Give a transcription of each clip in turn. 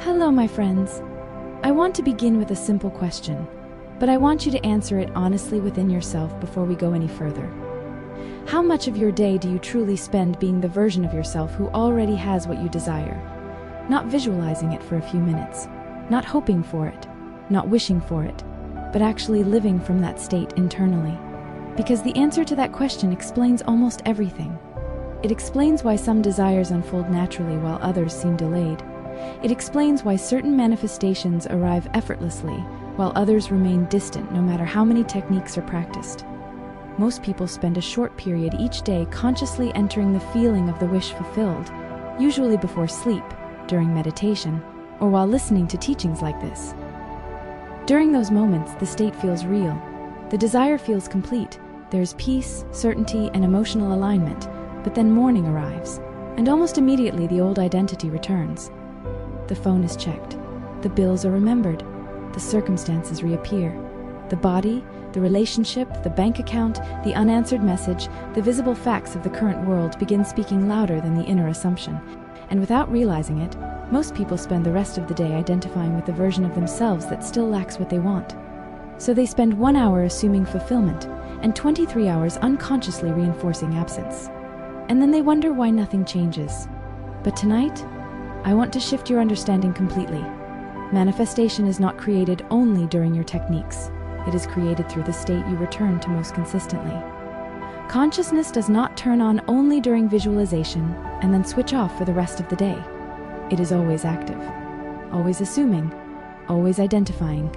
Hello, my friends. I want to begin with a simple question, but I want you to answer it honestly within yourself before we go any further. How much of your day do you truly spend being the version of yourself who already has what you desire? Not visualizing it for a few minutes, not hoping for it, not wishing for it, but actually living from that state internally. Because the answer to that question explains almost everything. It explains why some desires unfold naturally while others seem delayed. It explains why certain manifestations arrive effortlessly while others remain distant no matter how many techniques are practiced. Most people spend a short period each day consciously entering the feeling of the wish fulfilled, usually before sleep, during meditation, or while listening to teachings like this. During those moments, the state feels real. The desire feels complete. There's peace, certainty, and emotional alignment, but then morning arrives, and almost immediately the old identity returns. The phone is checked. The bills are remembered. The circumstances reappear. The body, the relationship, the bank account, the unanswered message, the visible facts of the current world begin speaking louder than the inner assumption. And without realizing it, most people spend the rest of the day identifying with the version of themselves that still lacks what they want. So they spend 1 hour assuming fulfillment and 23 hours unconsciously reinforcing absence. And then they wonder why nothing changes. But tonight, I want to shift your understanding completely. Manifestation is not created only during your techniques. It is created through the state you return to most consistently. Consciousness does not turn on only during visualization and then switch off for the rest of the day. It is always active, always assuming, always identifying,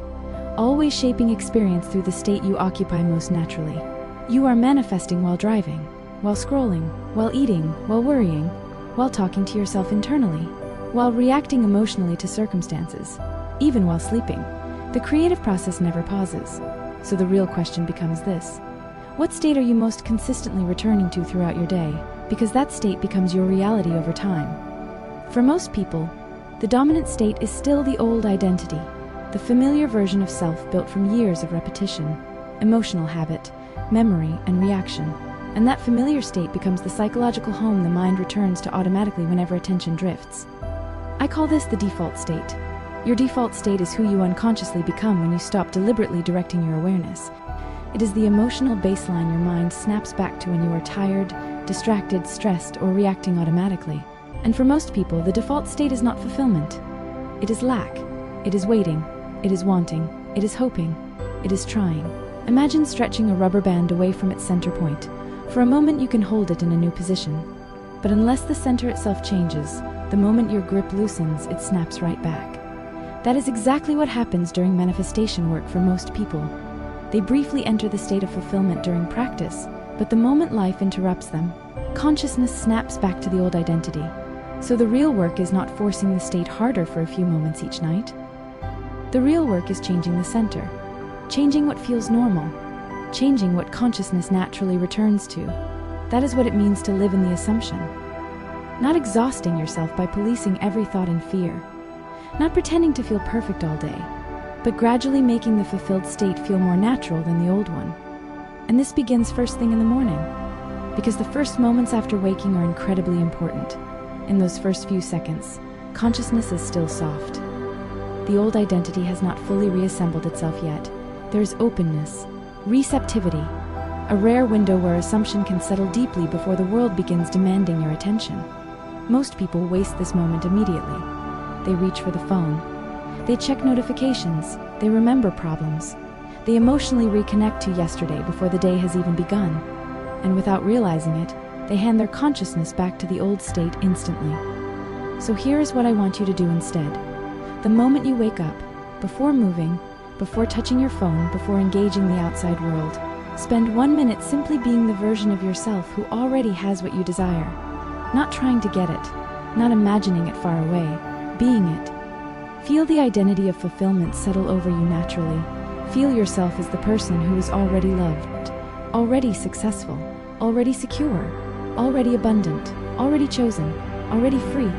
always shaping experience through the state you occupy most naturally. You are manifesting while driving, while scrolling, while eating, while worrying, while talking to yourself internally, while reacting emotionally to circumstances, even while sleeping. The creative process never pauses. So the real question becomes this: what state are you most consistently returning to throughout your day? Because that state becomes your reality over time. For most people, the dominant state is still the old identity, the familiar version of self built from years of repetition, emotional habit, memory, and reaction. And that familiar state becomes the psychological home the mind returns to automatically whenever attention drifts. I call this the default state. Your default state is who you unconsciously become when you stop deliberately directing your awareness. It is the emotional baseline your mind snaps back to when you are tired, distracted, stressed, or reacting automatically. And for most people, the default state is not fulfillment. It is lack. It is waiting. It is wanting. It is hoping. It is trying. Imagine stretching a rubber band away from its center point. For a moment, you can hold it in a new position. But unless the center itself changes, the moment your grip loosens, it snaps right back. That is exactly what happens during manifestation work for most people. They briefly enter the state of fulfillment during practice, but the moment life interrupts them, consciousness snaps back to the old identity. So the real work is not forcing the state harder for a few moments each night. The real work is changing the center, changing what feels normal, changing what consciousness naturally returns to. That is what it means to live in the assumption. Not exhausting yourself by policing every thought in fear. Not pretending to feel perfect all day, but gradually making the fulfilled state feel more natural than the old one. And this begins first thing in the morning, because the first moments after waking are incredibly important. In those first few seconds, consciousness is still soft. The old identity has not fully reassembled itself yet. There is openness, receptivity, a rare window where assumption can settle deeply before the world begins demanding your attention. Most people waste this moment immediately. They reach for the phone. They check notifications. They remember problems. They emotionally reconnect to yesterday before the day has even begun. And without realizing it, they hand their consciousness back to the old state instantly. So here is what I want you to do instead. The moment you wake up, before moving, before touching your phone, before engaging the outside world, spend 1 minute simply being the version of yourself who already has what you desire. Not trying to get it, not imagining it far away, being it. Feel the identity of fulfillment settle over you naturally. Feel yourself as the person who is already loved, already successful, already secure, already abundant, already chosen, already free.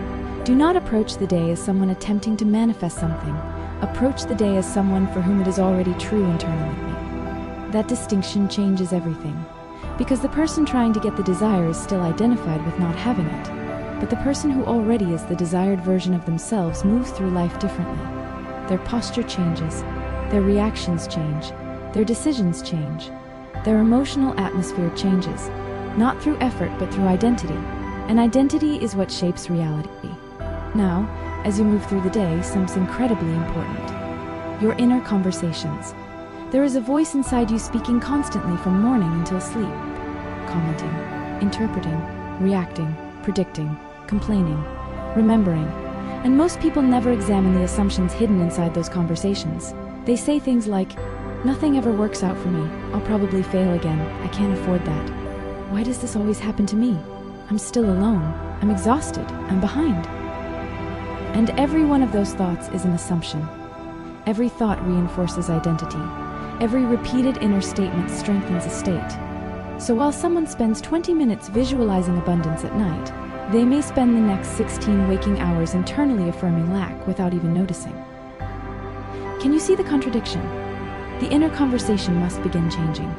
Do not approach the day as someone attempting to manifest something. Approach the day as someone for whom it is already true internally. That distinction changes everything, because the person trying to get the desire is still identified with not having it. But the person who already is the desired version of themselves moves through life differently. Their posture changes, their reactions change, their decisions change, their emotional atmosphere changes, not through effort but through identity. And identity is what shapes reality. Now, as you move through the day, something incredibly important: your inner conversations. There is a voice inside you speaking constantly from morning until sleep, commenting, interpreting, reacting, predicting, complaining, remembering. And most people never examine the assumptions hidden inside those conversations. They say things like, "Nothing ever works out for me. I'll probably fail again. I can't afford that. Why does this always happen to me? I'm still alone. I'm exhausted. I'm behind." And every one of those thoughts is an assumption. Every thought reinforces identity. Every repeated inner statement strengthens a state. So while someone spends 20 minutes visualizing abundance at night, they may spend the next 16 waking hours internally affirming lack without even noticing. Can you see the contradiction? The inner conversation must begin changing,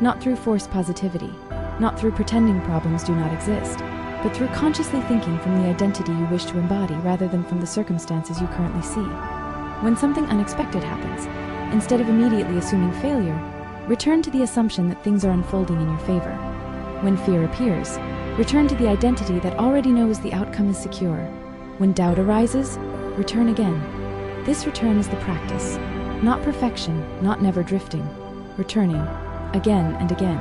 not through forced positivity, not through pretending problems do not exist, but through consciously thinking from the identity you wish to embody rather than from the circumstances you currently see. When something unexpected happens, instead of immediately assuming failure, return to the assumption that things are unfolding in your favor. When fear appears, return to the identity that already knows the outcome is secure. When doubt arises, return again. This return is the practice, not perfection, not never drifting, returning again and again.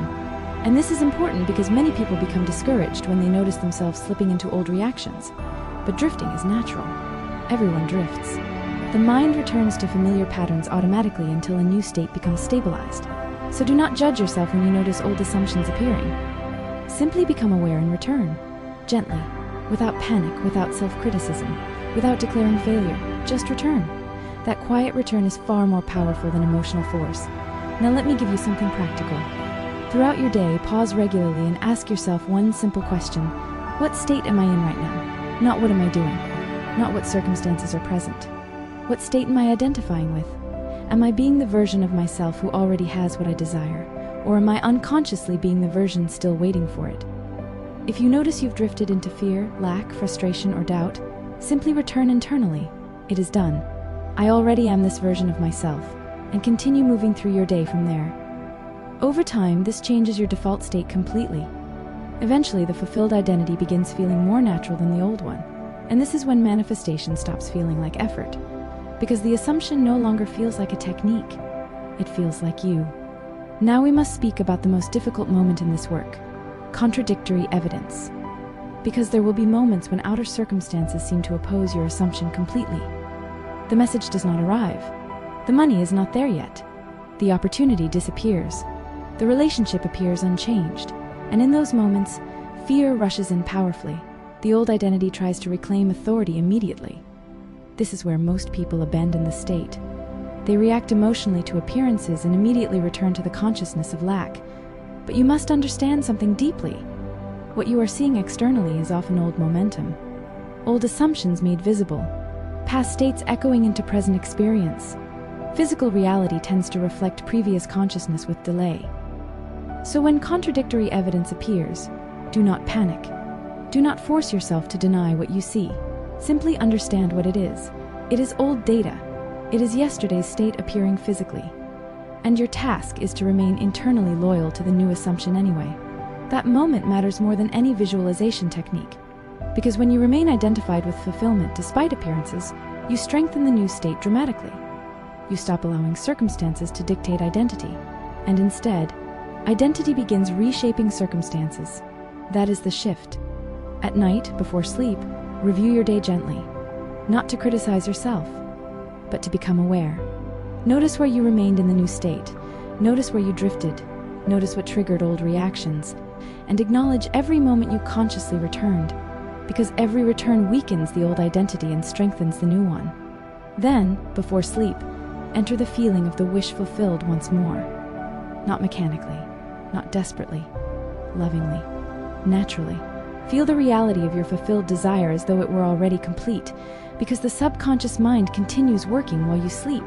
And this is important because many people become discouraged when they notice themselves slipping into old reactions. But drifting is natural. Everyone drifts. The mind returns to familiar patterns automatically until a new state becomes stabilized. So do not judge yourself when you notice old assumptions appearing. Simply become aware and return, gently, without panic, without self-criticism, without declaring failure. Just return. That quiet return is far more powerful than emotional force. Now let me give you something practical. Throughout your day, pause regularly and ask yourself one simple question: what state am I in right now? Not what am I doing? Not what circumstances are present. What state am I identifying with? Am I being the version of myself who already has what I desire? Or am I unconsciously being the version still waiting for it? If you notice you've drifted into fear, lack, frustration, or doubt, simply return internally. It is done. I already am this version of myself, and continue moving through your day from there. Over time, this changes your default state completely. Eventually, the fulfilled identity begins feeling more natural than the old one, and this is when manifestation stops feeling like effort, because the assumption no longer feels like a technique. It feels like you. Now we must speak about the most difficult moment in this work: contradictory evidence. Because there will be moments when outer circumstances seem to oppose your assumption completely. The message does not arrive. The money is not there yet. The opportunity disappears. The relationship appears unchanged. And in those moments, fear rushes in powerfully. The old identity tries to reclaim authority immediately. This is where most people abandon the state. They react emotionally to appearances and immediately return to the consciousness of lack. But you must understand something deeply. What you are seeing externally is often old momentum, old assumptions made visible, past states echoing into present experience. Physical reality tends to reflect previous consciousness with delay. So when contradictory evidence appears, do not panic. Do not force yourself to deny what you see. Simply understand what it is. It is old data. It is yesterday's state appearing physically. And your task is to remain internally loyal to the new assumption anyway. That moment matters more than any visualization technique. Because when you remain identified with fulfillment despite appearances, you strengthen the new state dramatically. You stop allowing circumstances to dictate identity, and instead, identity begins reshaping circumstances. That is the shift. At night, before sleep, review your day gently, not to criticize yourself, but to become aware. Notice where you remained in the new state. Notice where you drifted. Notice what triggered old reactions, and acknowledge every moment you consciously returned, because every return weakens the old identity and strengthens the new one. Then, before sleep, enter the feeling of the wish fulfilled once more. Not mechanically, not desperately, lovingly, naturally. Feel the reality of your fulfilled desire as though it were already complete, because the subconscious mind continues working while you sleep.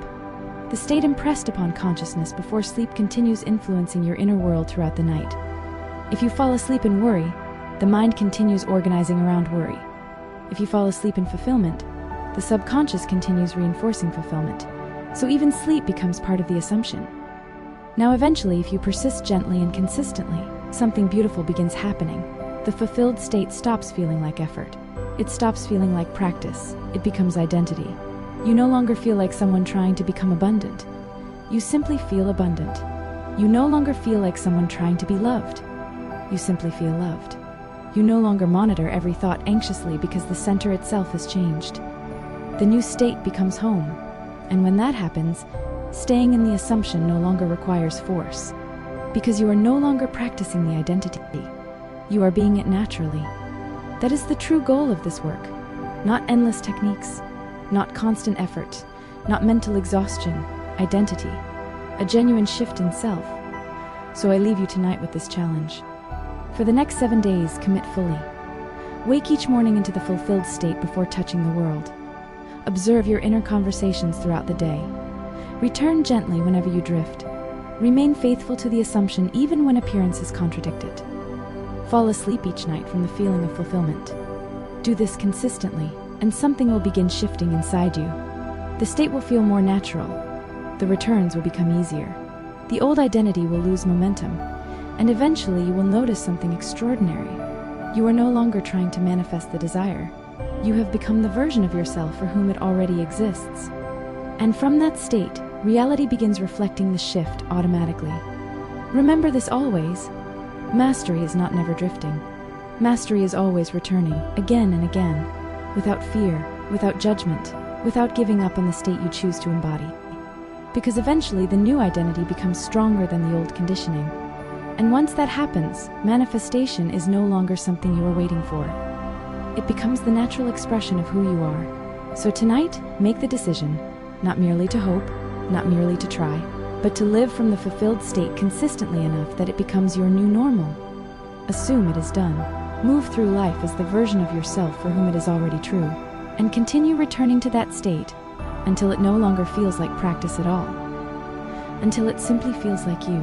The state impressed upon consciousness before sleep continues influencing your inner world throughout the night. If you fall asleep in worry, the mind continues organizing around worry. If you fall asleep in fulfillment, the subconscious continues reinforcing fulfillment. So even sleep becomes part of the assumption. Now eventually, if you persist gently and consistently, something beautiful begins happening. The fulfilled state stops feeling like effort. It stops feeling like practice. It becomes identity. You no longer feel like someone trying to become abundant. You simply feel abundant. You no longer feel like someone trying to be loved. You simply feel loved. You no longer monitor every thought anxiously because the center itself has changed. The new state becomes home. And when that happens, staying in the assumption no longer requires force, because you are no longer practicing the identity. You are being it naturally. That is the true goal of this work. Not endless techniques, not constant effort, not mental exhaustion, identity, a genuine shift in self. So I leave you tonight with this challenge. For the next 7 days, commit fully. Wake each morning into the fulfilled state before touching the world. Observe your inner conversations throughout the day. Return gently whenever you drift. Remain faithful to the assumption even when appearances contradict it. Fall asleep each night from the feeling of fulfillment. Do this consistently, and something will begin shifting inside you. The state will feel more natural. The returns will become easier. The old identity will lose momentum, and eventually you will notice something extraordinary. You are no longer trying to manifest the desire. You have become the version of yourself for whom it already exists. And from that state, reality begins reflecting the shift automatically. Remember this always. Mastery is not never drifting. Mastery is always returning, again and again, without fear, without judgment, without giving up on the state you choose to embody. Because eventually the new identity becomes stronger than the old conditioning. And once that happens, manifestation is no longer something you are waiting for. It becomes the natural expression of who you are. So tonight, make the decision, not merely to hope, not merely to try, but to live from the fulfilled state consistently enough that it becomes your new normal. Assume it is done. Move through life as the version of yourself for whom it is already true, and continue returning to that state until it no longer feels like practice at all, until it simply feels like you.